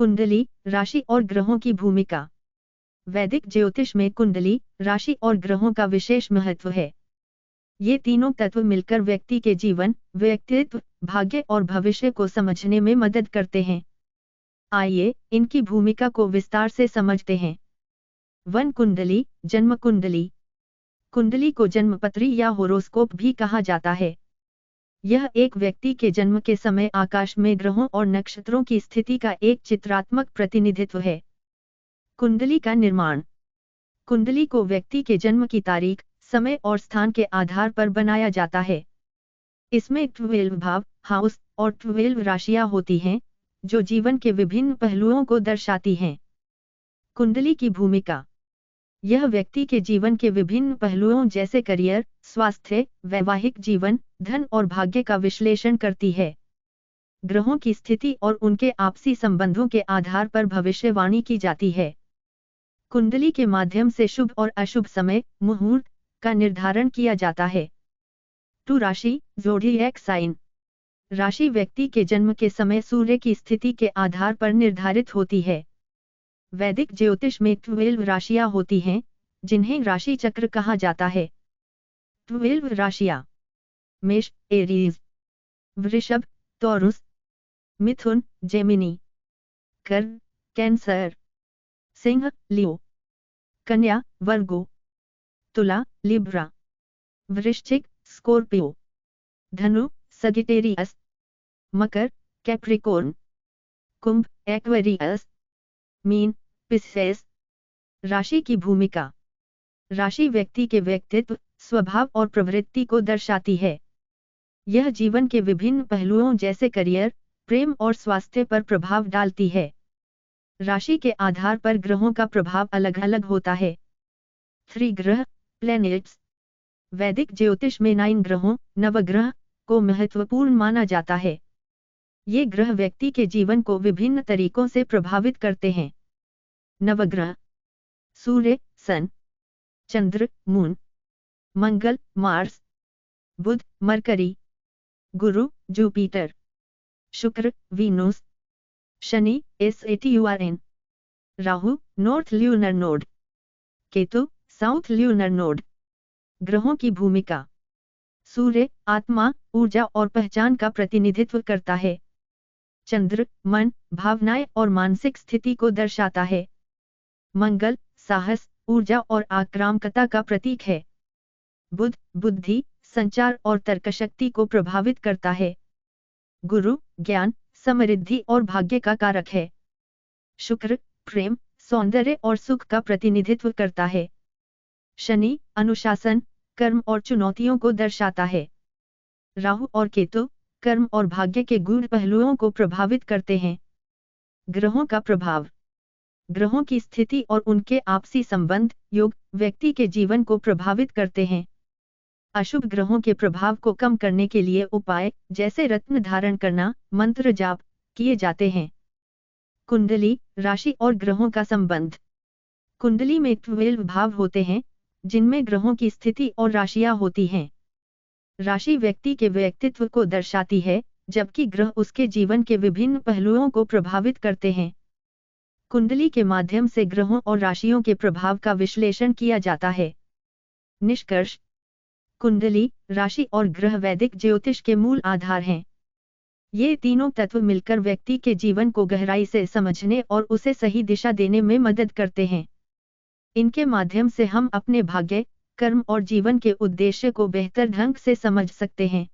कुंडली, राशि और ग्रहों की भूमिका। वैदिक ज्योतिष में कुंडली, राशि और ग्रहों का विशेष महत्व है। ये तीनों तत्व मिलकर व्यक्ति के जीवन, व्यक्तित्व, भाग्य और भविष्य को समझने में मदद करते हैं। आइए इनकी भूमिका को विस्तार से समझते हैं। वन कुंडली, जन्म कुंडली। कुंडली को जन्मपत्री या होरोस्कोप भी कहा जाता है। यह एक व्यक्ति के जन्म के समय आकाश में ग्रहों और नक्षत्रों की स्थिति का एक चित्रात्मक प्रतिनिधित्व है। कुंडली का निर्माण। कुंडली को व्यक्ति के जन्म की तारीख, समय और स्थान के आधार पर बनाया जाता है। इसमें 12 भाव, हाउस और 12 राशियां होती हैं, जो जीवन के विभिन्न पहलुओं को दर्शाती हैं। कुंडली की भूमिका। यह व्यक्ति के जीवन के विभिन्न पहलुओं जैसे करियर, स्वास्थ्य, वैवाहिक जीवन, धन और भाग्य का विश्लेषण करती है। ग्रहों की स्थिति और उनके आपसी संबंधों के आधार पर भविष्यवाणी की जाती है। कुंडली के माध्यम से शुभ और अशुभ समय, मुहूर्त का निर्धारण किया जाता है। टू राशि, ज़ोडिएक साइन। राशि व्यक्ति के जन्म के समय सूर्य की स्थिति के आधार पर निर्धारित होती है। वैदिक ज्योतिष में 12 राशियां होती हैं, जिन्हें राशि चक्र कहा जाता है। 12 राशियां: मेष, एरीज; वृषभ, टॉरस; मिथुन, जेमिनी; कर्क, कैंसर; सिंह, लियो; कन्या, वर्गो; तुला, लिब्रा; वृश्चिक, स्कॉर्पियो; धनु, सगिटेरियस; मकर, कैप्रिकॉर्न; कुंभ, एक्वेरियस; मीन, पिस्सेस। राशि की भूमिका। राशि व्यक्ति के व्यक्तित्व, स्वभाव और प्रवृत्ति को दर्शाती है। यह जीवन के विभिन्न पहलुओं जैसे करियर, प्रेम और स्वास्थ्य पर प्रभाव डालती है। राशि के आधार पर ग्रहों का प्रभाव अलग-अलग होता है। 3 ग्रह, प्लैनेट्स। वैदिक ज्योतिष में 9 ग्रहों, नवग्रह को महत्वपूर्ण माना जाता है। ये ग्रह व्यक्ति के जीवन को विभिन्न तरीकों से प्रभावित करते हैं। नवग्रह: सूर्य, सन; चंद्र, मून; मंगल, मार्स; बुध, मरकरी; गुरु, जुपिटर; शुक्र, Venus; Shani, Saturn; Rahu, north lunar node; Ketu, south lunar node. ग्रहों की भूमिका। सूर्य, आत्मा, ऊर्जा और पहचान का प्रतिनिधित्व करता है। चंद्र, मन, भावनाएं और मानसिक स्थिति को दर्शाता है। मंगल, साहस, ऊर्जा और आक्रामकता का प्रतीक है। बुध, बुद्धि, संचार और तर्कशक्ति को प्रभावित करता है। गुरु, ज्ञान, समृद्धि और भाग्य का कारक है। शुक्र, प्रेम, सौंदर्य और सुख का प्रतिनिधित्व करता है। शनि, अनुशासन, कर्म और चुनौतियों को दर्शाता है। राहु और केतु, कर्म और भाग्य के गूढ़ पहलुओं को प्रभावित करते हैं। ग्रहों का प्रभाव। ग्रहों की स्थिति और उनके आपसी संबंध, योग, व्यक्ति के जीवन को प्रभावित करते हैं। अशुभ ग्रहों के प्रभाव को कम करने के लिए उपाय, जैसे रत्न धारण करना, मंत्र जाप, किए जाते हैं। कुंडली, राशि और ग्रहों का संबंध। कुंडली में 12 भाव होते हैं, जिनमें ग्रहों की स्थिति और राशियां होती हैं। राशि व्यक्ति के व्यक्तित्व को दर्शाती है, जबकि ग्रह उसके जीवन के विभिन्न पहलुओं को प्रभावित करते हैं। कुंडली के माध्यम से ग्रहों और राशियों के प्रभाव का विश्लेषण किया जाता है। निष्कर्ष। कुंडली, राशि और ग्रह वैदिक ज्योतिष के मूल आधार हैं। ये तीनों तत्व मिलकर व्यक्ति के जीवन को गहराई से समझने और उसे सही दिशा देने में मदद करते हैं। इनके माध्यम से हम अपने भाग्य, कर्म और जीवन के उद्देश्य को बेहतर ढंग से समझ सकते हैं।